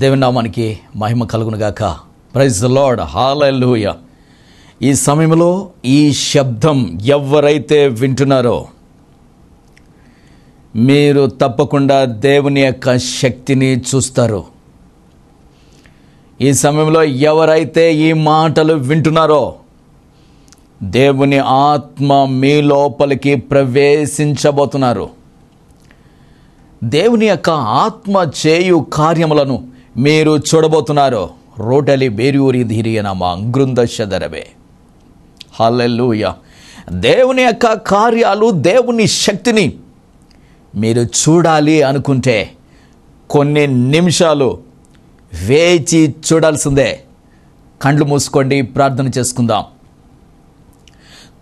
దేవుని నామానికి మహిమ కలుగునుగాక. Praise the Lord. హల్లెలూయా. ఈ సమయంలో ఈ శబ్దం ఎవరైతే వింటున్నారో మీరు తప్పకుండా దేవుని యొక్క శక్తిని చూస్తారు. ఈ సమయంలో ఎవరైతే ఈ మాటలు వింటున్నారో దేవుని ఆత్మ మీ లోపలికి ప్రవేశించబోతున్నారు. దేవుని యొక్క ఆత్మ చేయు కార్యములను మీరు చూడబోతున్నారు. రోటలి బేరూరి ధీరియనమా అంగృందశదరవే. హల్లెలూయా. దేవుని యొక్క కార్యాలు, దేవుని శక్తిని మీరు చూడాలి అనుకుంటే కొన్ని నిమిషాలు వేచి చూడాల్సిందే. కండ్లు మూసుకోండి, ప్రార్థన చేసుకుందాం.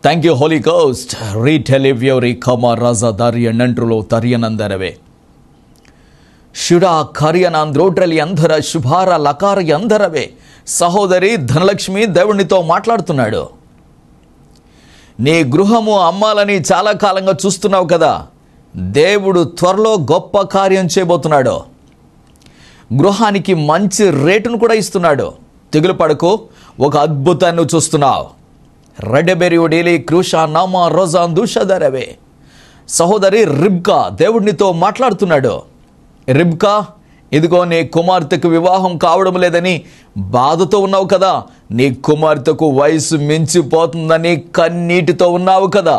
Thank you Holy Ghost. రీటెలివ్యోరి కమ రజ దర్యనంట్రులో తర్యనందరవే శుడా కర్యనాంధ్రోడ్రలి అందర శుభార లకార అందరవే. సహోదరి ధనలక్ష్మి దేవునితో మాట్లాడుతున్నాడు. నీ గృహము అమ్మాలని చాలా కాలంగా చూస్తున్నావు కదా, దేవుడు త్వరలో గొప్ప కార్యం చేయబోతున్నాడు. గృహానికి మంచి రేటును కూడా ఇస్తున్నాడు. తెగులు పడకు, ఒక అద్భుతాన్ని చూస్తున్నావు. రెడబెరియుడేలి క్రూషా నామా రోజా దూషధరవే. సహోదరి రిబ్కా దేవుడినితో మాట్లాడుతున్నాడు. రిబ్కా, ఇదిగో నీ కుమార్తెకు వివాహం కావడం లేదని బాధతో ఉన్నావు కదా, నీ కుమార్తెకు వయసు మించిపోతుందని కన్నీటితో ఉన్నావు కదా,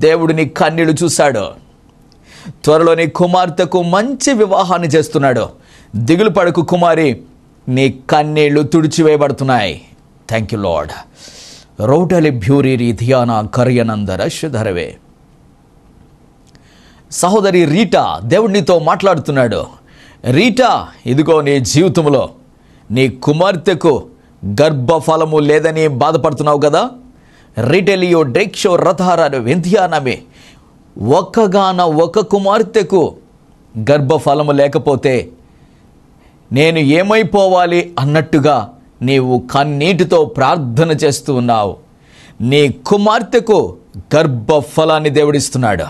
దేవుడు నీ కన్నీళ్లు చూశాడు. త్వరలో నీ కుమార్తెకు మంచి వివాహాన్ని చేస్తున్నాడు. దిగులు పడకు కుమారి, నీ కన్నీళ్లు తుడిచివేయబడుతున్నాయి. Thank you Lord. రౌటలి భ్యూరి ధ్యాన కర్యనందర శుధరవే. సహోదరి రీటా దేవుడినితో మాట్లాడుతున్నాడు. రీటా, ఇదిగో నీ జీవితంలో నీ కుమార్తెకు గర్భఫలము లేదని బాధపడుతున్నావు కదా. రీటెలియో డెక్షో రథారాను వింధ్యానమే. ఒక్కగాన ఒక కుమార్తెకు గర్భఫలము లేకపోతే నేను ఏమైపోవాలి అన్నట్టుగా నీవు కన్నీటితో ప్రార్థన చేస్తూ ఉన్నావు. నీ కుమార్తెకు గర్భఫలాన్ని దేవుడిస్తున్నాడు.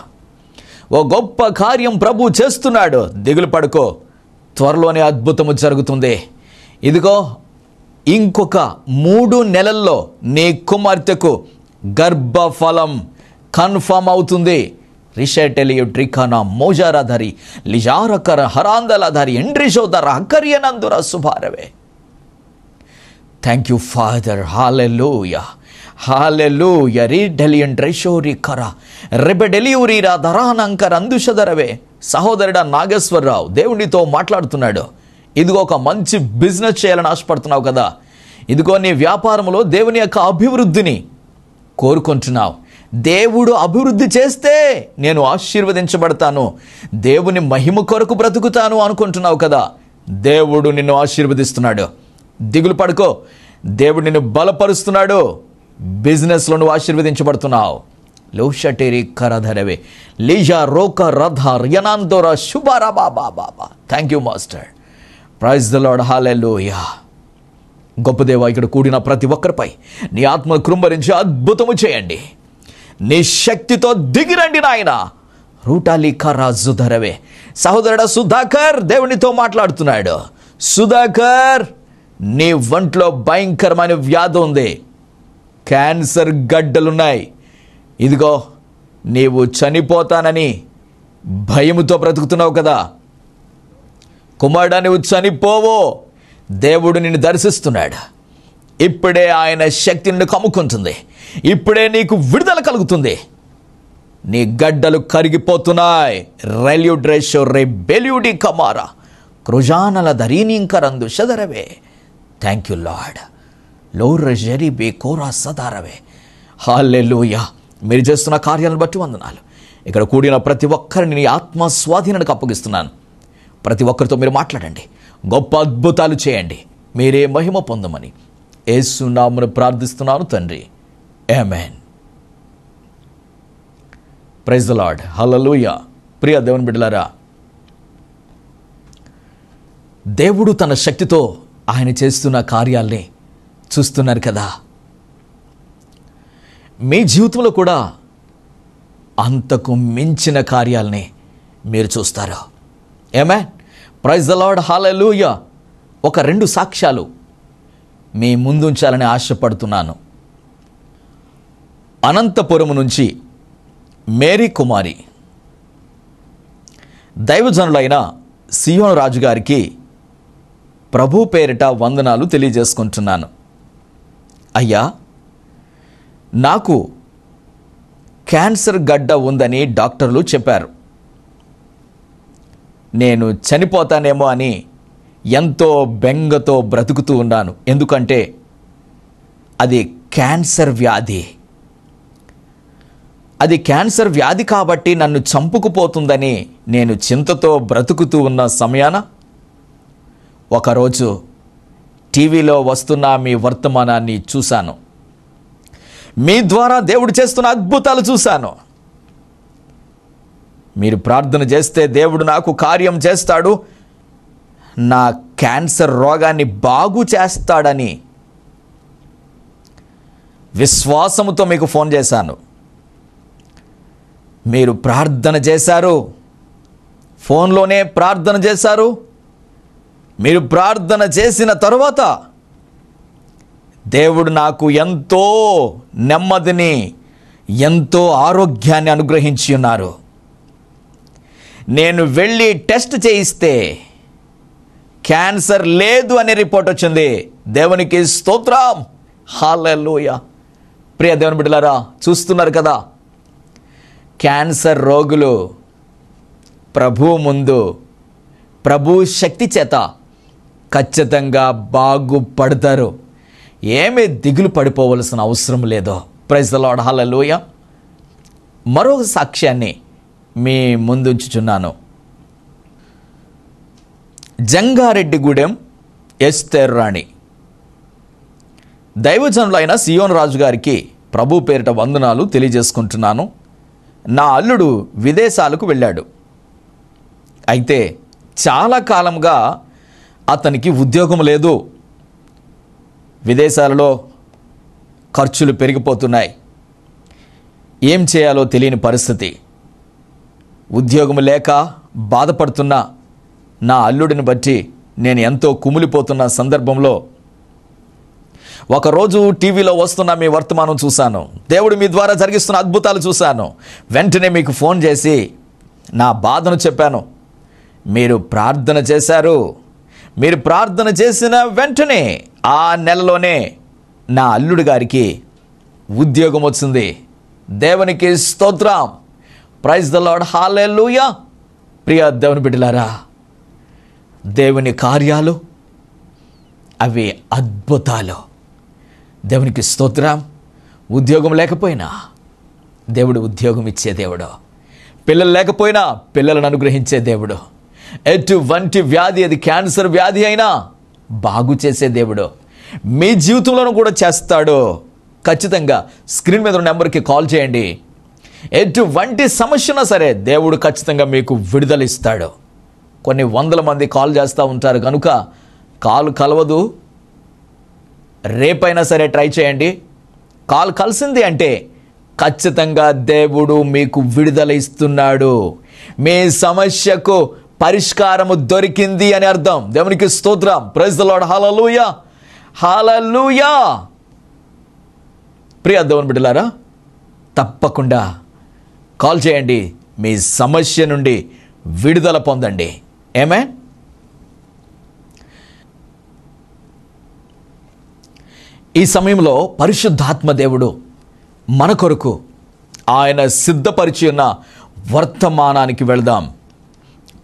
ఓ గొప్ప కార్యం ప్రభు చేస్తున్నాడు. దిగులు పడుకో, త్వరలోనే అద్భుతము జరుగుతుంది. ఇదిగో ఇంకొక 3 నెలల్లో నీ కుమార్తెకు గర్భఫలం కన్ఫర్మ్ అవుతుంది. రిషటెలియో ట్రికానా మోజారాధారి లిజారకర హరాందలాధారి ఎండ్రిషోదర హకర్యనందుర శుభారవే. Thank you Father. హల్లెలూయా. హల్లెలూయా. రీడెలియన్ ట్రెషోరి కర రెబెడెలియూరి ధరానంకర అందుషధరవే. సహోదరుడా నాగేశ్వరరావు దేవునితో మాట్లాడుతున్నాడు. ఇదిగో ఒక మంచి బిజినెస్ చేయాలని ఆశపడుతున్నావు కదా, ఇదిగో నీ వ్యాపారంలో దేవుని యొక్క అభివృద్ధిని కోరుకుంటున్నావు. దేవుడు అభివృద్ధి చేస్తే నేను ఆశీర్వదించబడతాను, దేవుని మహిమ కొరకు బ్రతుకుతాను అనుకుంటున్నావు కదా, దేవుడు నిన్ను ఆశీర్వదిస్తున్నాడు. దిగులు పడుకో, దేవుడు నిన్ను బలపరుస్తున్నాడు. బిజినెస్లో నువ్వు ఆశీర్వదించబడుతున్నావు. లౌషటేరి కరధరవే లీజా రోక రథ రియనాందోర శుభారా బాబా బాబా. Thank you master. Praise the Lord. హల్లెలూయా. గొప్ప దేవా, ఇక్కడ కూడిన ప్రతి ఒక్కరిపై నీ ఆత్మ కృంభరించి అద్భుతము చేయండి. నీ శక్తితో దిగిరండి నాయన. రూటాలి కరాజుధరవే. సహోదరుడా సుధాకర్ దేవునితో మాట్లాడుతున్నాడు. సుధాకర్, నీ ఒంట్లో భయంకరమైన వ్యాధి ఉంది, క్యాన్సర్ గడ్డలున్నాయి. ఇదిగో నీవు చనిపోతానని భయముతో బ్రతుకుతున్నావు కదా, కుమారుడా నువ్వు చనిపోవో, దేవుడు నిన్ను దర్శిస్తున్నాడు. ఇప్పుడే ఆయన శక్తి నిన్ను కమ్ముకుంటుంది. ఇప్పుడే నీకు విడుదల కలుగుతుంది. నీ గడ్డలు కరిగిపోతున్నాయి. రైల్యూ డ్రెషో రే బెల్యూడి కమారా కృజానల ధరీనింకరందు షదరవే. Thank you Lord. లోర జరీబే కోరా సదారవే. హల్లెలూయా. మీరు చేస్తున్న కార్యాలను బట్టి వందనాలు. ఇక్కడ కూడిన ప్రతి ఒక్కరిని నీ ఆత్మ స్వాధీనానికి అప్పగిస్తున్నాను. ప్రతి ఒక్కరితో మీరు మాట్లాడండి, గొప్ప అద్భుతాలు చేయండి, మీరే మహిమ పొందమని యేసు నామమున ప్రార్థిస్తున్నాను తండ్రి. ఆమేన్. Praise the Lord. హల్లెలూయా. ప్రియ దేవుని బిడ్డలారా, దేవుడు తన శక్తితో ఆయన చేస్తున్న కార్యాల్ని చూస్తున్నారు కదా. మీ జీవితంలో కూడా అంతకు మించిన కార్యాలని మీరు చూస్తారు. ఆమేన్. Praise the Lord. హల్లెలూయా. ఒక 2 సాక్ష్యాలు మీ ముందుంచాలని ఆశపడుతున్నాను. అనంతపురం నుంచి మేరీ కుమారి దైవజనులైన సియోను రాజు గారికి ప్రభు పేరిట వందనాలు తెలియజేసుకుంటున్నాను. అయ్యా, నాకు క్యాన్సర్ గడ్డ ఉందని డాక్టర్లు చెప్పారు. నేను చనిపోతానేమో అని ఎంతో బెంగతో బ్రతుకుతూ ఉన్నాను. ఎందుకంటే అది క్యాన్సర్ వ్యాధి. అది క్యాన్సర్ వ్యాధి కాబట్టి నన్ను చంపుకుపోతుందని నేను చింతతో బ్రతుకుతూ ఉన్న సమయాన ఒకరోజు టీవీలో వస్తున్న మీ వర్తమానాన్ని చూశాను. మీ ద్వారా దేవుడు చేస్తున్న అద్భుతాలు చూశాను. మీరు ప్రార్థన చేస్తే దేవుడు నాకు కార్యం చేస్తాడు, నా క్యాన్సర్ రోగాన్ని బాగు చేస్తాడని విశ్వాసముతో మీకు ఫోన్ చేశాను. మీరు ప్రార్థన చేశారు, ఫోన్లోనే ప్రార్థన చేశారు. మీరు ప్రార్థన చేసిన తరువాత దేవుడు నాకు ఎంతో నెమ్మదిని, ఎంతో ఆరోగ్యాన్ని అనుగ్రహించి ఉన్నారు. నేను వెళ్ళి టెస్ట్ చేయిస్తే క్యాన్సర్ లేదు అనే రిపోర్ట్ వచ్చింది. దేవునికి స్తోత్రం, హల్లెలూయా. ప్రియ దేవుని బిడ్డలారా, చూస్తున్నారు కదా, క్యాన్సర్ రోగులు ప్రభు ముందు, ప్రభు శక్తి చేత ఖచ్చితంగా బాగుపడతారు. ఏమీ దిగులు పడిపోవలసిన అవసరం లేదో. ప్రైజ్ ది లార్డ్, హల్లెలూయా. మరొక సాక్ష్యాన్ని మీ ముందుంచుచున్నాను. జంగారెడ్డిగూడెం ఎస్తేర్ రాణి దైవజనులైన సియోను రాజు గారికి ప్రభు పేరిట వందనాలు తెలియజేసుకుంటున్నాను. నా అల్లుడు విదేశాలకు వెళ్ళాడు. అయితే చాలా కాలంగా అతనికి ఉద్యోగం లేదు. విదేశాలలో ఖర్చులు పెరిగిపోతున్నాయి. ఏం చేయాలో తెలియని పరిస్థితి. ఉద్యోగం లేక బాధపడుతున్న నా అల్లుడిని బట్టి నేను ఎంతో కుమిలిపోతున్న సందర్భంలో ఒకరోజు టీవీలో వస్తున్న మీ వర్తమానం చూశాను. దేవుడు మీ ద్వారా జరిగిస్తున్న అద్భుతాలు చూశాను. వెంటనే మీకు ఫోన్ చేసి నా బాధను చెప్పాను. మీరు ప్రార్థన చేశారు. మీరు ప్రార్థన చేసిన వెంటనే ఆ నెలలోనే నా అల్లుడి గారికి ఉద్యోగం వచ్చింది. దేవునికి స్తోత్రం, ప్రైజ్ ద లార్డ్, హల్లెలూయా. ప్రియ దేవుని బిడ్డలారా, దేవుని కార్యాలు అవి అద్భుతాలు. దేవునికి స్తోత్రం. ఉద్యోగం లేకపోయినా దేవుడు ఉద్యోగం ఇచ్చే దేవుడు. పిల్లలు లేకపోయినా పిల్లలను అనుగ్రహించే దేవుడు. ఎటువంటి వ్యాధి, అది క్యాన్సర్ వ్యాధి అయినా బాగు చేసే దేవుడు మీ జీవితంలోనూ కూడా చేస్తాడు. ఖచ్చితంగా స్క్రీన్ మీద ఉన్న నెంబర్కి కాల్ చేయండి. ఎటువంటి సమస్యనా సరే దేవుడు ఖచ్చితంగా మీకు విడుదల ఇస్తాడు. కొన్ని వందల మంది కాల్ చేస్తూ ఉంటారు కనుక కాల్ కలవదు. రేపైనా సరే ట్రై చేయండి. కాల్ కలిసింది అంటే ఖచ్చితంగా దేవుడు మీకు విడుదల ఇస్తున్నాడు. మీ సమస్యకు పరిష్కారము దొరికింది అని అర్థం. దేవునికి స్తోత్రం, ప్రైజ్ ది లార్డ్, హల్లెలూయా, హల్లెలూయా. ప్రియ దేవుని బిడ్డలారా, తప్పకుండా కాల్ చేయండి. మీ సమస్య నుండి విడుదల పొందండి. ఆమేన్. ఈ సమయంలో పరిశుద్ధాత్మ దేవుడు మన కొరకు ఆయన సిద్ధపరిచి ఉన్న వర్తమానానికి వెళదాం.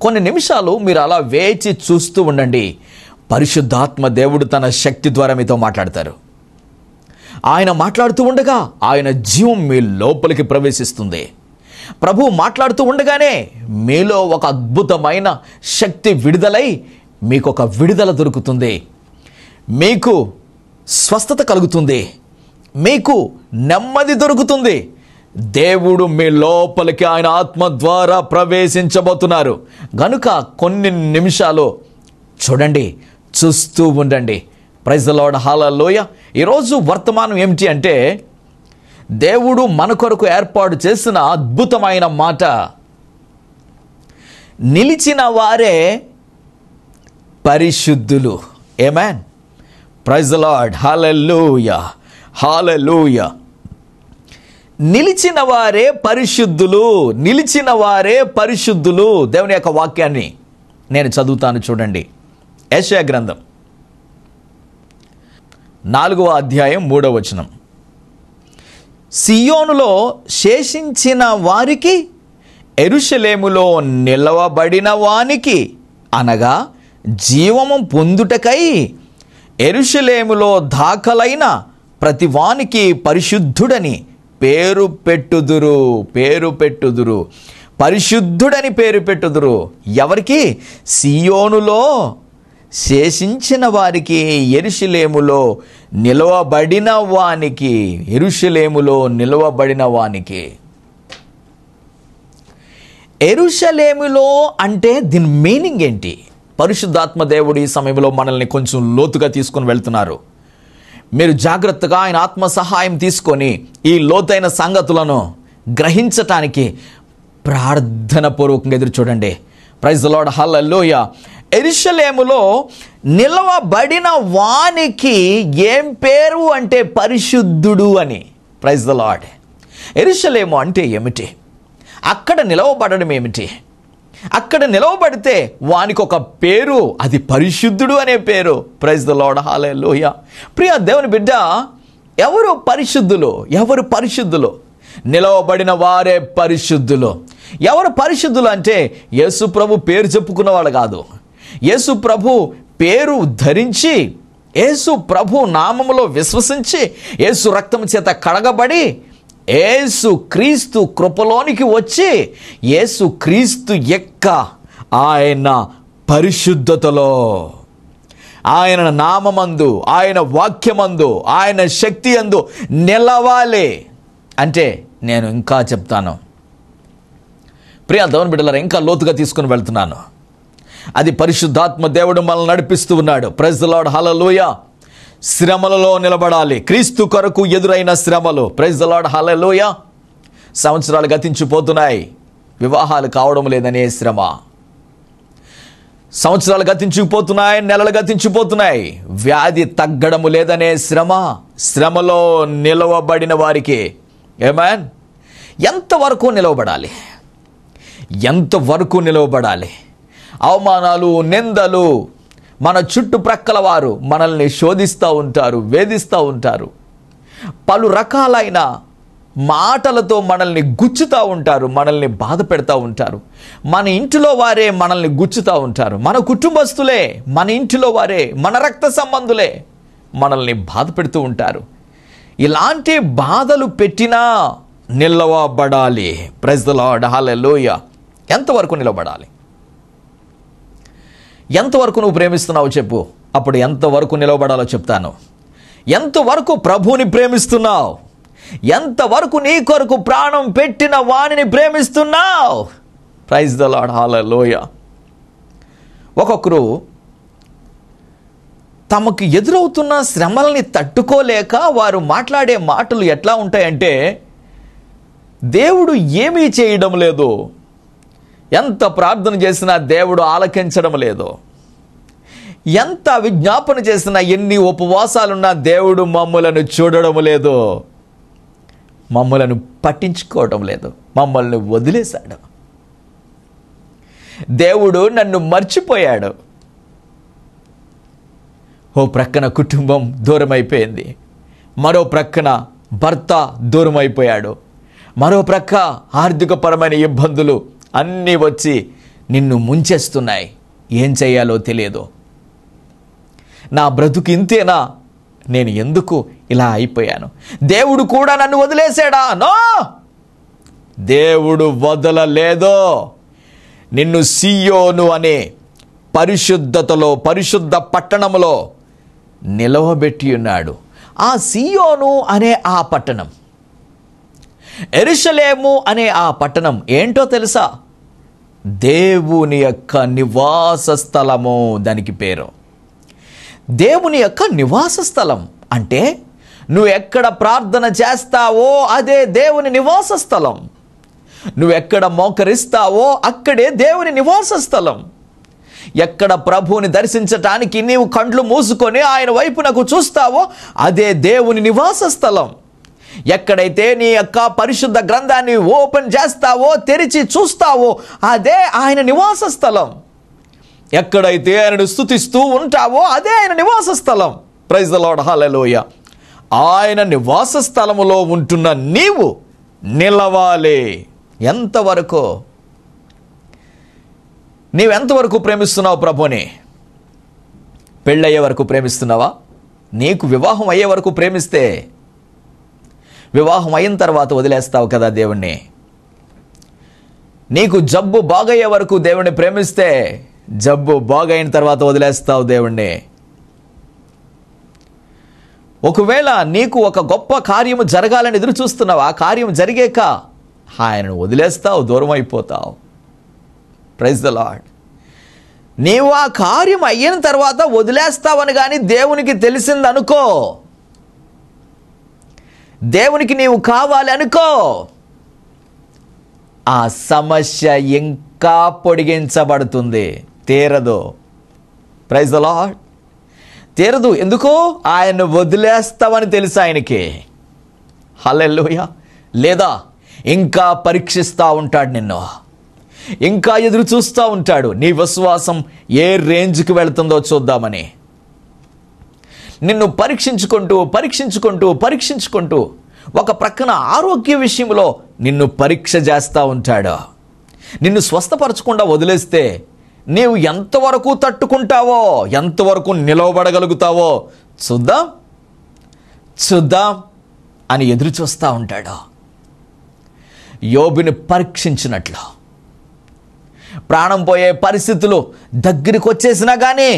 కొన్ని నిమిషాలు మీరు అలా వేచి చూస్తూ ఉండండి. పరిశుద్ధాత్మ దేవుడు తన శక్తి ద్వారా మీతో మాట్లాడతారు. ఆయన మాట్లాడుతూ ఉండగా ఆయన జీవం మీ లోపలికి ప్రవేశిస్తుంది. ప్రభు మాట్లాడుతూ ఉండగానే మీలో ఒక అద్భుతమైన శక్తి విడుదలై మీకు ఒక విడుదల దొరుకుతుంది. మీకు స్వస్థత కలుగుతుంది. మీకు నెమ్మది దొరుకుతుంది. దేవుడు మీ లోపలికి ఆయన ఆత్మ ద్వారా ప్రవేశించబోతున్నారు గనుక కొన్ని నిమిషాలు చూడండి, చూస్తూ ఉండండి. ప్రైజ్ ది లార్డ్, హల్లెలూయా. ఈరోజు వర్తమానం ఏమిటి అంటే, దేవుడు మన కొరకు ఏర్పాటు చేసిన అద్భుతమైన మాట, నిలిచిన వారే పరిశుద్ధులు. ఆమేన్. Praise the Lord. హల్లెలూయా, హల్లెలూయా. నిలిచిన వారే పరిశుద్ధులు, నిలిచిన వారే పరిశుద్ధులు. దేవుని యొక్క వాక్యాన్ని నేను చదువుతాను చూడండి. యెషయా గ్రంథం 4వ అధ్యాయం 3వ వచనం. సియోనులో శేషించిన వారికి, యెరూషలేములో నిలవబడిన వానికి, అనగా జీవము పొందుటకై యెరూషలేములో దాఖలైన ప్రతి వానికి పరిశుద్ధుడని పేరు పెట్టుదురు. పేరు పెట్టుదురు, పరిశుద్ధుడని పేరు పెట్టుదురు. ఎవరికి? సియోనులో శేషించిన వారికి, యెరూషలేములో నిలవబడిన వానికి. యెరూషలేములో నిలవబడిన వానికి. యెరూషలేములో అంటే దీని మీనింగ్ ఏంటి? పరిశుద్ధాత్మ దేవుడు ఈ సమయంలో మనల్ని కొంచెం లోతుగా తీసుకొని వెళ్తున్నారు. మీరు జాగ్రత్తగా ఆయన ఆత్మ సహాయం తీసుకొని ఈ లోతైన సంగతులను గ్రహించటానికి ప్రార్థన పూర్వకంగా ఎదురు చూడండి. Praise the Lord. హల్లెలూయా. యెరూషలేములో నిలవబడిన వానికి ఏం పేరు అంటే పరిశుద్ధుడు అని. Praise the Lord. యెరూషలేము అంటే ఏమిటి? అక్కడ నిలవబడడం ఏమిటి? అక్కడ నిలవబడితే వానికి ఒక పేరు, అది పరిశుద్ధుడు అనే పేరు. Praise the Lord. హల్లెలూయా. ప్రియ దేవుని బిడ్డ, ఎవరు పరిశుద్ధులు? ఎవరు పరిశుద్ధులు? నిలవబడిన వారే పరిశుద్ధులు. ఎవరు పరిశుద్ధులు అంటే యేసు ప్రభు పేరు చెప్పుకున్నవాడు కాదు. యేసు ప్రభు పేరు ధరించి, యేసు ప్రభు నామములో విశ్వసించి, యేసు రక్తం చేత కడగబడి, యేసు క్రీస్తు కృపలోనికి వచ్చి, యేసు క్రీస్తు యొక్క ఆయన పరిశుద్ధతలో, ఆయన నామమందు, ఆయన వాక్యమందు, ఆయన శక్తి యందు నిలవాలి. అంటే నేను ఇంకా చెప్తాను ప్రియ దేవుని బిడ్డలారా, ఇంకా లోతుగా తీసుకుని వెళ్తున్నాను. అది పరిశుద్ధాత్మ దేవుడు మనల్ని నడిపిస్తూ ఉన్నాడు. Praise the Lord. హల్లెలూయా. శ్రమలలో నిలబడాలి. క్రీస్తు కొరకు ఎదురైన శ్రమలు. Praise the Lord. హల్లెలూయా. సంవత్సరాలు గతించిపోతున్నాయి, వివాహాలు కావడం లేదనే శ్రమ. సంవత్సరాలు గతించిపోతున్నాయి, నెలలు గతించిపోతున్నాయి, వ్యాధి తగ్గడము లేదనే శ్రమ. శ్రమలో నిలవబడిన వారికి ఆమేన్. ఎంతవరకు నిలవబడాలి? ఎంతవరకు నిలవబడాలి? అవమానాలు, నిందలు, మన చుట్టుప్రక్కల వారు మనల్ని శోధిస్తూ ఉంటారు, వేధిస్తూ ఉంటారు, పలు రకాలైన మాటలతో మనల్ని గుచ్చుతూ ఉంటారు, మనల్ని బాధ పెడతా ఉంటారు. మన ఇంటిలో వారే మనల్ని గుచ్చుతూ ఉంటారు. మన కుటుంబస్తులే, మన ఇంటిలో వారే, మన రక్త సంబంధులే మనల్ని బాధ పెడుతూ ఉంటారు. ఇలాంటి బాధలు పెట్టినా నిలవబడాలి. Praise the Lord. హల్లెలూయా. ఎంతవరకు నిలబడాలి? ఎంతవరకు నువ్వు ప్రేమిస్తున్నావు చెప్పు, అప్పుడు ఎంతవరకు నిలవబడాలో చెప్తాను. ఎంతవరకు ప్రభువుని ప్రేమిస్తున్నావు? ఎంతవరకు నీ కొరకు ప్రాణం పెట్టిన వానిని ప్రేమిస్తున్నావు? Praise the Lord. హల్లెలూయా. ఒక్కొక్కరు తమకు ఎదురవుతున్న శ్రమల్ని తట్టుకోలేక వారు మాట్లాడే మాటలు ఎట్లా ఉంటాయంటే, దేవుడు ఏమీ చేయడం లేదు, ఎంత ప్రార్థన చేసినా దేవుడు ఆలకించడం లేదు, ఎంత విజ్ఞాపన చేసినా, ఎన్ని ఉపవాసాలున్నా దేవుడు మమ్మలను చూడడం లేదు, మమ్మలను పట్టించుకోవడం లేదు, మమ్మల్ని వదిలేశాడు, దేవుడు నన్ను మర్చిపోయాడు. ఓ ప్రక్కన కుటుంబం దూరం అయిపోయింది, మరో ప్రక్కన భర్త దూరం అయిపోయాడు, మరో ప్రక్క ఆర్థికపరమైన ఇబ్బందులు అన్నీ వచ్చి నిన్ను ముంచేస్తున్నాయి. ఏం చేయాలో తెలియదు. నా బ్రతుకు ఇంతేనా? నేను ఎందుకు ఇలా అయిపోయాను? దేవుడు కూడా నన్ను వదిలేశాడా? నో, దేవుడు వదలలేదు. నిన్ను సియోను అనే పరిశుద్ధతలో, పరిశుద్ధ పట్టణములో నిలవబెట్టి ఉన్నాడు. ఆ సియోను అనే ఆ పట్టణం, యెరూషలేము అనే ఆ పట్టణం ఏంటో తెలుసా? దేవుని యొక్క నివాస స్థలము. దానికి పేరు దేవుని యొక్క నివాస స్థలం. అంటే నువ్వు ఎక్కడ ప్రార్థన చేస్తావో అదే దేవుని నివాస స్థలం. నువ్వు ఎక్కడ మోకరిస్తావో అక్కడే దేవుని నివాస స్థలం. ఎక్కడ ప్రభువుని దర్శించటానికి నీవు కండ్లు మూసుకొని ఆయన వైపునకు చూస్తావో అదే దేవుని నివాస స్థలం. ఎక్కడైతే నీ యొక్క పరిశుద్ధ గ్రంథాన్ని ఓపెన్ చేస్తావో, తెరిచి చూస్తావో అదే ఆయన నివాస స్థలం. ఎక్కడైతే ఆయనను స్తుతిస్తూ ఉంటావో అదే ఆయన నివాస స్థలం. ప్రైజ్ ద లార్డ్, హల్లెలూయా. ఆయన నివాస స్థలములో ఉంటున్న నీవు నిలవాలి. ఎంతవరకు? నీవెంతవరకు ప్రేమిస్తున్నావు ప్రభుని? పెళ్ళయ్యే వరకు ప్రేమిస్తున్నావా? నీకు వివాహం అయ్యే వరకు ప్రేమిస్తే వివాహం అయిన తర్వాత వదిలేస్తావు కదా దేవుణ్ణి. నీకు జబ్బు బాగయ్యే వరకు దేవుణ్ణి ప్రేమిస్తే జబ్బు బాగైన తర్వాత వదిలేస్తావు దేవుణ్ణి. ఒకవేళ నీకు ఒక గొప్ప కార్యము జరగాలని ఎదురు చూస్తున్నావు, ఆ కార్యం జరిగాక ఆయనను వదిలేస్తావు, దూరం అయిపోతావు. Praise the lord. నీవు ఆ కార్యం అయిన తర్వాత వదిలేస్తావని కానీ దేవునికి తెలిసిందనుకో, దేవునికి నీవు కావాలి అనుకో, ఆ సమస్య ఇంకా పొడిగించబడుతుంది, తీరదు. Praise the lord. తీరదు. ఎందుకో? ఆయన వదిలేస్తావని తెలుసు ఆయనకి. హల్లెలూయా. లేదా ఇంకా పరీక్షిస్తూ ఉంటాడు నిన్ను, ఇంకా ఎదురు చూస్తూ ఉంటాడు. నీ విశ్వాసం ఏ రేంజ్కి వెళుతుందో చూద్దామని నిన్ను పరీక్షించుకుంటూ ఒక ప్రక్కన ఆరోగ్య విషయంలో నిన్ను పరీక్ష చేస్తూ ఉంటాడు. నిన్ను స్వస్థపరచకుండా వదిలేస్తే నీవు ఎంతవరకు తట్టుకుంటావో, ఎంతవరకు నిలవబడగలుగుతావో చూద్దాం అని ఎదురు చూస్తూ ఉంటాడు. యోబుని పరీక్షించినట్లు ప్రాణం పోయే పరిస్థితులు దగ్గరికి వచ్చేసినా కానీ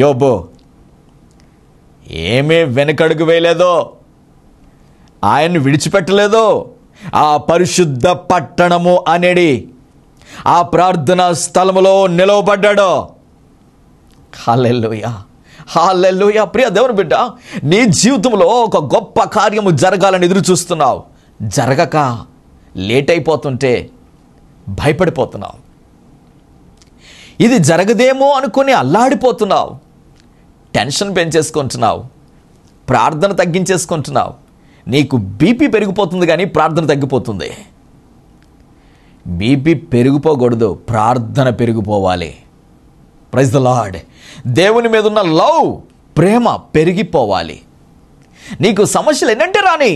యోబు ఏమీ వెనకడుగు వేయలేదో, ఆయన్ని విడిచిపెట్టలేదో. ఆ పరిశుద్ధ పట్టణము అనేది ఆ ప్రార్థనా స్థలములో నిలవబడ్డాడు. హల్లెలూయా, హల్లెలూయా. ప్రియ దేవుని బిడ్డ, నీ జీవితంలో ఒక గొప్ప కార్యము జరగాలని ఎదురు చూస్తున్నావు, జరగక లేట్ అయిపోతుంటే భయపడిపోతున్నావు. ఇది జరగదేమో అనుకుని అల్లాడిపోతున్నావు, టెన్షన్ పెంచేసుకుంటున్నావు, ప్రార్థన తగ్గించేసుకుంటున్నావు. నీకు బీపీ పెరిగిపోతుంది కానీ ప్రార్థన తగ్గిపోతుంది. బీపీ పెరిగిపోకూడదు, ప్రార్థన పెరిగిపోవాలి. Praise the lord. దేవుని మీద ఉన్న లవ్, ప్రేమ పెరిగిపోవాలి. నీకు సమస్యలు ఏంటంటే రాని,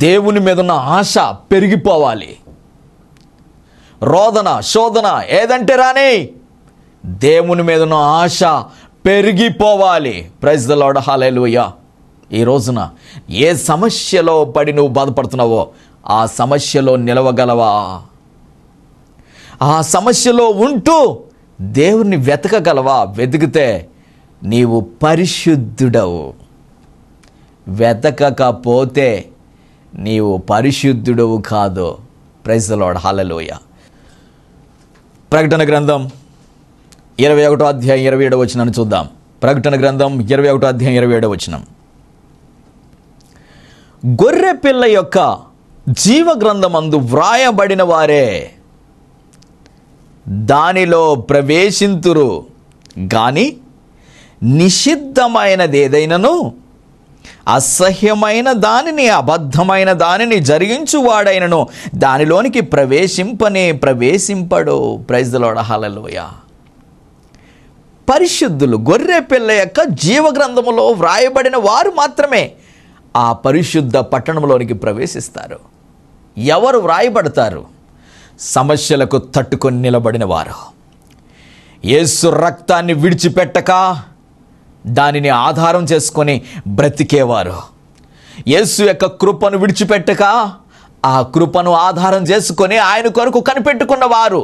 దేవుని మీద ఉన్న ఆశ పెరిగిపోవాలి. రోదన శోధన ఏదంటే రాని, దేవుని మీద ఉన్న ఆశ పెరిగిపోవాలి. ప్రైజ్ ద లార్డ్, హల్లెలూయా. ఈ రోజున ఏ సమస్యలో పడి నువ్వు బాధపడుతున్నావో ఆ సమస్యలో నిలవగలవా? ఆ సమస్యలో ఉంటూ దేవుణ్ణి వెతకగలవా? వెతికితే నీవు పరిశుద్ధుడవు. వెతకకపోతే నీవు పరిశుద్ధుడవు కాదు. ప్రైజ్ ద లార్డ్, హల్లెలూయా. ప్రకటన గ్రంథం 21వ అధ్యాయం 27వ వచనాన్ని చూద్దాం. ప్రకటన గ్రంథం 21వ అధ్యాయం 27వ వచనం. గొర్రె పిల్ల యొక్క జీవ గ్రంథమందు వ్రాయబడిన వారే దానిలో ప్రవేశింతురు గాని నిషిద్ధమైనదేదైనను అసహ్యమైన దానిని అబద్ధమైన దానిని జరిగించువాడైనను దానిలోనికి ప్రవేశింపడు. ప్రైజ్ ది లార్డ్, హల్లెలూయా. పరిశుద్ధులు, గొర్రె పిల్ల యొక్క జీవ గ్రంథములో వ్రాయబడిన వారు మాత్రమే ఆ పరిశుద్ధ పట్టణంలోనికి ప్రవేశిస్తారు. ఎవరు వ్రాయబడతారు? సమస్యలకు తట్టుకొని నిలబడిన వారు, యేసు రక్తాన్ని విడిచిపెట్టక దానిని ఆధారం చేసుకొని బ్రతికేవారు, యేసు యొక్క కృపను విడిచిపెట్టక ఆ కృపను ఆధారం చేసుకొని ఆయన కొరకు కనిపెట్టుకున్నవారు.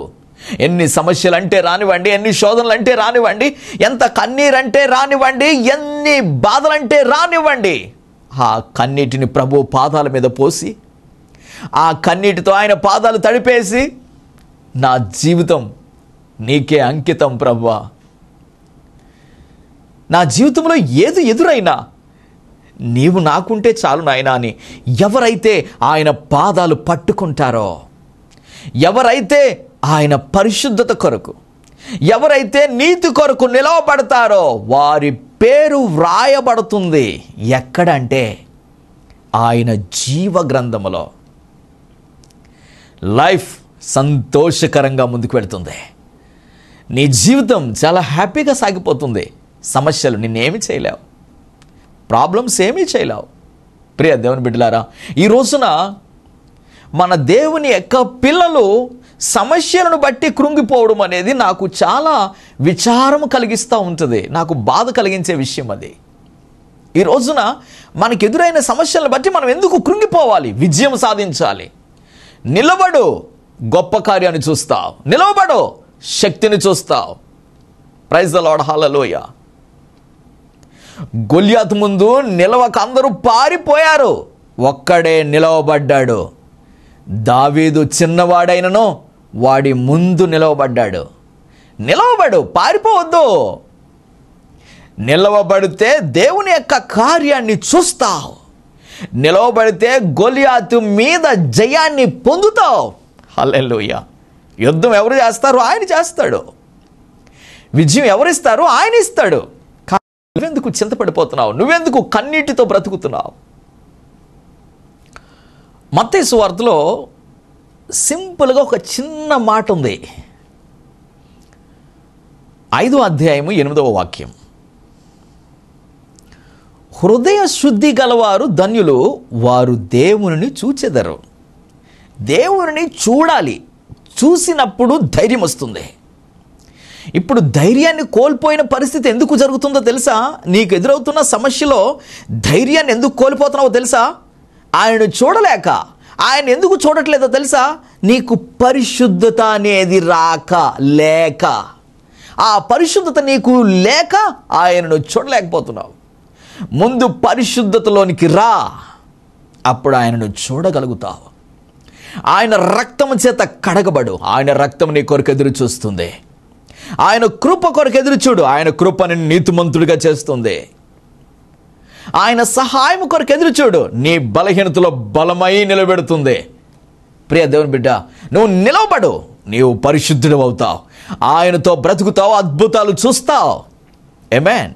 ఎన్ని సమస్యలు అంటే రానివ్వండి, ఎన్ని శోధనలు అంటే రానివ్వండి, ఎంత కన్నీరంటే రానివ్వండి, ఎన్ని బాధలంటే రానివ్వండి, ఆ కన్నీటిని ప్రభు పాదాల మీద పోసి ఆ కన్నీటితో ఆయన పాదాలు తడిపేసి, నా జీవితం నీకే అంకితం ప్రభువా, నా జీవితంలో ఏది ఎదురైనా నీవు నాకుంటే చాలు నాయనా అని ఎవరైతే ఆయన పాదాలు పట్టుకుంటారో, ఎవరైతే ఆయన పరిశుద్ధత కొరకు, ఎవరైతే నీతి కొరకు నిలవబడతారో వారి పేరు వ్రాయబడుతుంది. ఎక్కడంటే ఆయన జీవ గ్రంథములో. లైఫ్ సంతోషకరంగా ముందుకు వెళుతుంది. నీ జీవితం చాలా హ్యాపీగా సాగిపోతుంది. సమస్యలు నిన్నేమీ చేయలేవు, ప్రాబ్లమ్స్ ఏమీ చేయలేవు. ప్రియ దేవుని బిడ్డలారా, ఈ రోజున మన దేవుని యొక్క పిల్లలు సమస్యలను బట్టి కృంగిపోవడం అనేది నాకు చాలా విచారం కలిగిస్తూ ఉంటుంది. నాకు బాధ కలిగించే విషయం అది. ఈ రోజున మనకు ఎదురైన సమస్యలను బట్టి మనం ఎందుకు కృంగిపోవాలి? విజయం సాధించాలి. నిలబడు, గొప్ప కార్యాన్ని చూస్తావు. నిలబడు, శక్తిని చూస్తావు. ప్రైజ్ ద లార్డ్, హల్లెలూయా. గొల్యాతు ముందు నిలవక అందరూ పారిపోయారు, ఒక్కడే నిలవబడ్డాడు. దావీదు చిన్నవాడైనను వాడి ముందు నిలవబడ్డాడు. నిలవబడు, పారిపోవద్దు. నిలవబడితే దేవుని యొక్క కార్యాన్ని చూస్తావు. నిలవబడితే గొల్యాతు మీద జయాన్ని పొందుతావు. హల్లెలూయా. యుద్ధం ఎవరు చేస్తారు? ఆయన చేస్తాడు. విజయం ఎవరిస్తారు? ఆయన ఇస్తాడు. నువ్వెందుకు చింతపడిపోతున్నావు? నువ్వెందుకు కన్నీటితో బ్రతుకుతున్నావు? మత్తయి సువార్తలో సింపుల్గా ఒక చిన్న మాట ఉంది. 5వ అధ్యాయము 8వ వాక్యం. హృదయ శుద్ధి గలవారు ధన్యులు, వారు దేవునిని చూచెదరు. దేవునిని చూడాలి. చూసినప్పుడు ధైర్యం వస్తుంది. ఇప్పుడు ధైర్యాన్ని కోల్పోయిన పరిస్థితి ఎందుకు జరుగుతుందో తెలుసా? నీకు ఎదురవుతున్న సమస్యలో ధైర్యాన్ని ఎందుకు కోల్పోతున్నావో తెలుసా? ఆయన చూడలేక. ఆయన ఎందుకు చూడట్లేదో తెలుసా? నీకు పరిశుద్ధత అనేది లేక. ఆ పరిశుద్ధత నీకు లేక ఆయనను చూడలేకపోతున్నావు. ముందు పరిశుద్ధతలోనికి రా, అప్పుడు ఆయనను చూడగలుగుతావు. ఆయన రక్తము చేత కడగబడు. ఆయన రక్తం నీ కొరకు ఎదురు చూస్తుంది. ఆయన కృప కొరకు ఎదురు చూడు. ఆయన కృపని నీతిమంతుడిగా చేస్తుంది. ఆయన సహాయం కొరకు ఎదురు చూడు. నీ బలహీనతలో బలమై నిలబెడుతుంది. ప్రియ దేవుని బిడ్డ, నువ్వు నిలవబడు, నీవు పరిశుద్ధుడు అవుతావు. ఆయనతో బ్రతుకుతావు, అద్భుతాలు చూస్తావు. ఆమేన్.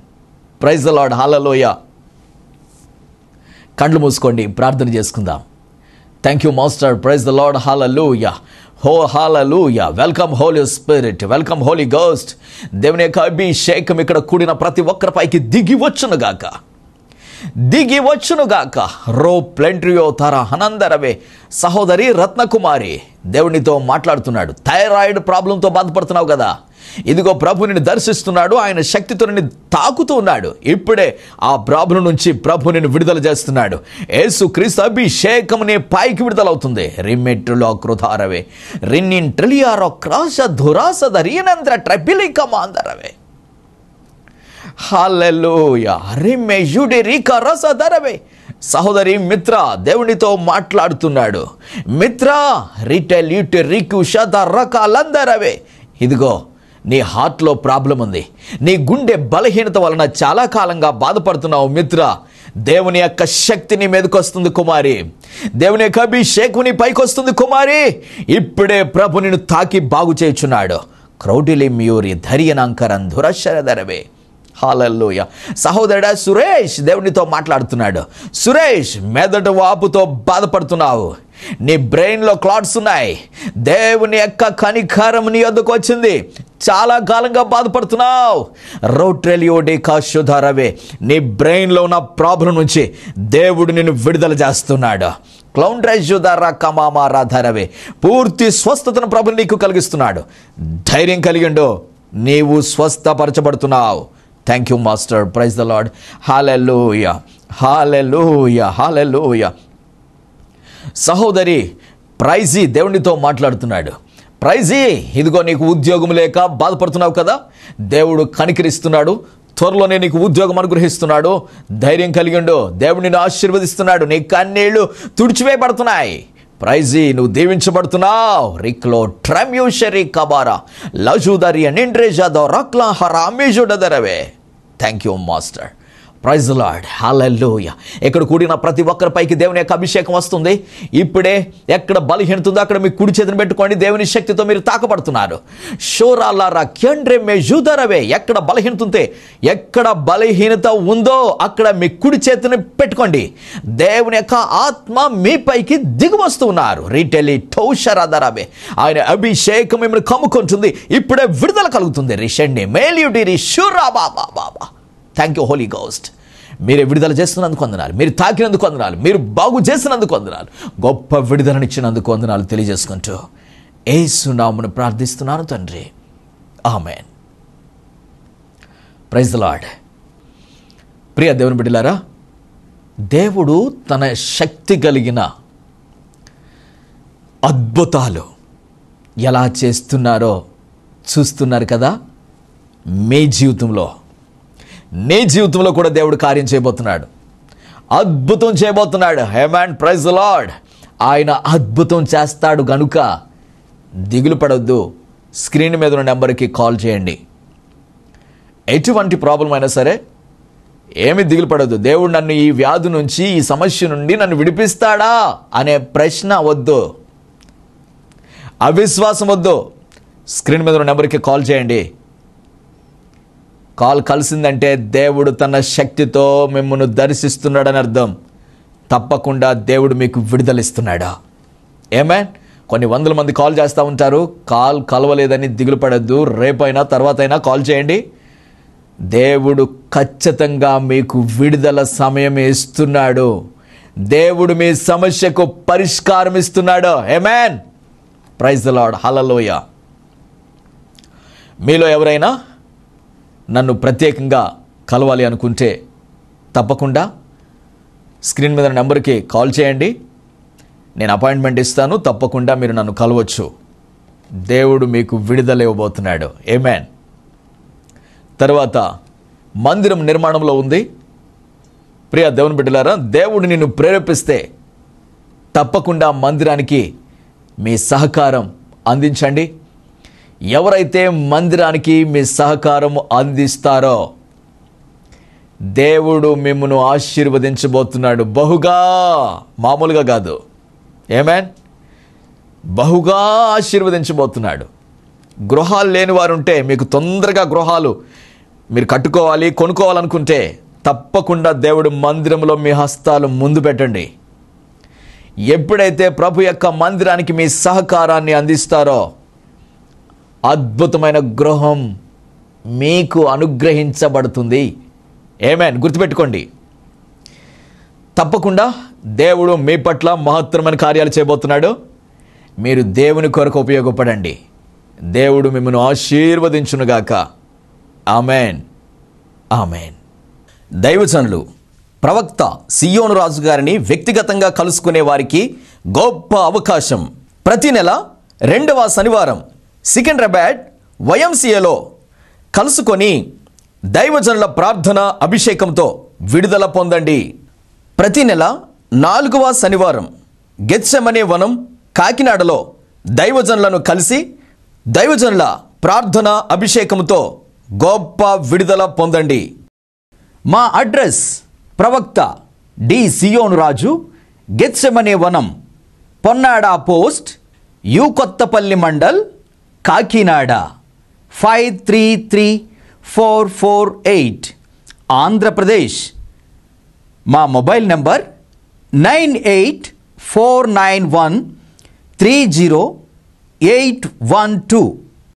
ప్రైజ్ ద లార్డ్, హల్లెలూయా. కళ్ళు మూసుకోండి, ప్రార్థన చేసుకుందాం. Thank you master. Praise the Lord, హల్లెలూయా. హో హల్లెలూయా. Welcome Holy Spirit, welcome Holy Ghost. దేవుని యొక్క అభిషేకం ఇక్కడ కూడిన ప్రతి ఒక్కరిపైకి దిగి వచ్చునుగాక, దిగి వచ్చునుగాక. రో ప్లెంట్రియో తర హనందరవే. సహోదరి రత్నకుమారి, దేవునితో మాట్లాడుతున్నాడు. థైరాయిడ్ ప్రాబ్లంతో బాధపడుతున్నావు కదా, ఇదిగో ప్రభు నిన్ను దర్శిస్తున్నాడు. ఆయన శక్తితో నిన్ను తాకుతూ ఉన్నాడు. ఇప్పుడే ఆ ప్రాబ్లం నుంచి ప్రభు నిన్ను విడుదల చేస్తున్నాడు. యేసు క్రీస్తు అభిషేకం నీ పైకి విడుదలవుతుంది. రిమెట్టులో కృతారవే రిన్నిన్ ట్రిలియారో క్రాస ధురాస దరియనంద్ర ట్రపిలికమాందరవే. హల్లెలూయా. రిమెజుడి రిక రస దరవే. సహోదరి మిత్ర, దేవునితో మాట్లాడుతున్నాడు. మిత్ర రిటెల్యూట్ రికు షద రకాలందరవే. ఇదిగో నీ హార్ట్లో ప్రాబ్లం ఉంది. నీ గుండె బలహీనత వలన చాలా కాలంగా బాధపడుతున్నావు. మిత్ర, దేవుని యొక్క శక్తి నీ మీదకి వస్తుంది కుమారి. దేవుని యొక్క అభిషేకం నీ పైకి వస్తుంది కుమారి. ఇప్పుడే ప్రభు నిన్ను తాకి బాగు చేయుచున్నాడు. క్రౌడిలి మ్యూరి ధరియనాంకరం ధురశరదరవే. హల్లెలూయా. సహోదరుడా సురేష్, దేవునితో మాట్లాడుతున్నాడు. సురేష్, మెదడు వాపుతో బాధపడుతున్నావు. నీ బ్రెయిన్లో క్లాట్స్ ఉన్నాయి. దేవుని యొక్క కనికరం నీ వద్దకు వచ్చింది. చాలా కాలంగా బాధపడుతున్నావు. రోట్రెలియోడే కాశుధారవే. నీ బ్రెయిన్లో ఉన్న ప్రాబ్లం నుంచి దేవుడు నిన్ను విడుదల చేస్తున్నాడు. క్లౌండ్రైజుధార కమామారాధారవే. పూర్తి స్వస్థతను ప్రభు నీకు కలిగిస్తున్నాడు. ధైర్యం కలిగిండు, నీవు స్వస్థపరచబడుతున్నావు. Thank you master. Praise the Lord. హల్లెలూయా, హల్లెలూయా, హల్లెలూయా. సహోదరి ప్రైజీ దేవునితో మాట్లాడుతున్నాడు. ప్రైజీ, ఇదిగో నీకు ఉద్యోగం లేక బాధపడుతున్నావు కదా, దేవుడు కనికరిస్తున్నాడు. త్వరలోనే నీకు ఉద్యోగం అనుగ్రహిస్తున్నాడు. ధైర్యం కలిగిండు, దేవుడు నిన్ను ఆశీర్వదిస్తున్నాడు. నీ కన్నీళ్లు తుడిచివేయబడుతున్నాయి. ప్రైజీ, నువ్వు దీవించబడుతున్నావు. రిక్లో ట్రమ్యూషరి కబారా లజుదరి నిండ్రేజాదో రక్లా హరామేజుడదరవే. Thank you master. Praise the Lord, హల్లెలూయా. ఇక్కడ కూడిన ప్రతి ఒక్కరిపైకి దేవుని యొక్క అభిషేకం వస్తుంది. ఇప్పుడే ఎక్కడ బలహీనత ఉందో అక్కడ మీ కుడి చేతిని పెట్టుకోండి. దేవుని శక్తితో మీరు తాకబడుతున్నారు. షోరాలారా క్యండ్రే మెజుదరవే. ఎక్కడ బలహీనత ఉంటే, ఎక్కడ బలహీనత ఉందో అక్కడ మీ కుడి చేతిని పెట్టుకోండి. దేవుని యొక్క ఆత్మ మీపైకి దిగి వస్తున్నారు. రీటెలి టౌషరాదరవే. ఆయన అభిషేకం మిమ్మల్ని కమ్ముకుంటుంది. ఇప్పుడే విడుదల కలుగుతుంది. రిషండి మేలియుడి షురా బాబా బాబా. Thank you Holy Ghost. మీరే విడుదల చేస్తున్నందుకు వందనాలు, మీరు తాకినందుకు వందనాలు, మీరు బాగు చేసినందుకు వందనాలు, గొప్ప విడుదలనిచ్చినందుకు వందనాలు తెలియజేసుకుంటూ యేసు నామమున ప్రార్థిస్తున్నాను తండ్రి, ఆమేన్. Praise the Lord. ప్రియ దేవుని బిడ్డలారా, దేవుడు తన శక్తి కలిగిన అద్భుతాలు ఎలా చేస్తున్నారో చూస్తున్నారు కదా. మీ జీవితంలో, నీ జీవితంలో కూడా దేవుడు కార్యం చేయబోతున్నాడు, అద్భుతం చేయబోతున్నాడు. ఆమేన్. Praise the Lord. ఆయన అద్భుతం చేస్తాడు గనుక దిగులు పడొద్దు. స్క్రీన్ మీద ఉన్న నెంబర్కి కాల్ చేయండి. ఎటువంటి ప్రాబ్లం అయినా సరే ఏమి దిగులు పడొద్దు. దేవుడు నన్ను ఈ వ్యాధి నుంచి, ఈ సమస్య నుండి నన్ను విడిపిస్తాడా అనే ప్రశ్న వద్దు, అవిశ్వాసం వద్దు. స్క్రీన్ మీద ఉన్న నెంబర్కి కాల్ చేయండి. కాల్ కలిసిందంటే దేవుడు తన శక్తితో మిమ్మల్ని దర్శిస్తున్నాడని అర్థం. తప్పకుండా దేవుడు మీకు విడుదలిస్తున్నాడా. ఆమేన్. కొన్ని వందల మంది కాల్ చేస్తూ ఉంటారు. కాల్ కలవలేదని దిగులు పడద్దు. రేపైనా తర్వాతైనా కాల్ చేయండి. దేవుడు ఖచ్చితంగా మీకు విడుదల సమయం ఇస్తున్నాడు. దేవుడు మీ సమస్యకు పరిష్కారం ఇస్తున్నాడు. ఆమేన్. ప్రైజ్ ది లార్డ్, హల్లెలూయా. మీలో ఎవరైనా నన్ను ప్రత్యేకంగా కలవాలి అనుకుంటే తప్పకుండా స్క్రీన్ మీద నెంబర్కి కాల్ చేయండి. నేను అపాయింట్మెంట్ ఇస్తాను. తప్పకుండా మీరు నన్ను కలవచ్చు. దేవుడు మీకు విడుదల ఇవ్వబోతున్నాడు. ఆమేన్. తర్వాత మందిరం నిర్మాణంలో ఉంది. ప్రియ దేవుని బిడ్డలారా, దేవుడు నిన్ను ప్రేరేపిస్తే తప్పకుండా మందిరానికి మీ సహకారం అందించండి. ఎవరైతే మందిరానికి మీ సహకారం అందిస్తారో దేవుడు మిమ్మల్ని ఆశీర్వదించబోతున్నాడు బహుగా, మామూలుగా కాదు. ఆమేన్. బహుగా ఆశీర్వదించబోతున్నాడు. గృహాలు లేని వారు ఉంటే, మీకు తొందరగా గృహాలు మీరు కట్టుకోవాలి, కొనుక్కోవాలనుకుంటే తప్పకుండా దేవుడు మందిరంలో మీ హస్తాలు ముందు పెట్టండి. ఎప్పుడైతే ప్రభు యొక్క మందిరానికి మీ సహకారాన్ని అందిస్తారో అద్భుతమైన గృహం మీకు అనుగ్రహించబడుతుంది. ఆమేన్. గుర్తుపెట్టుకోండి, తప్పకుండా దేవుడు మీ పట్ల మహత్తరమైన కార్యాలు చేయబోతున్నాడు. మీరు దేవుని కొరకు ఉపయోగపడండి. దేవుడు మిమ్మల్ని ఆశీర్వదించునుగాక. ఆమేన్. ఆమేన్. దైవజనులు ప్రవక్త సియోను రాజు గారిని వ్యక్తిగతంగా కలుసుకునే వారికి గొప్ప అవకాశం. ప్రతి నెల 2వ శనివారం సికింద్రాబాద్ YMCAలో కలుసుకొని దైవజనుల ప్రార్థన అభిషేకంతో విడుదల పొందండి. ప్రతి నెల 4వ శనివారం గెత్సెమనే వనం కాకినాడలో దైవజనులను కలిసి దైవజనుల ప్రార్థన అభిషేకంతో గొప్ప విడుదల పొందండి. మా అడ్రస్ ప్రవక్త డి సియోను రాజు, గెత్సెమనే వనం, పొన్నాడ పోస్ట్, యు కొత్తపల్లి మండల్, కాకినాడ 533448, ఆంధ్రప్రదేశ్. మా మొబైల్ నంబర్ 9849130812.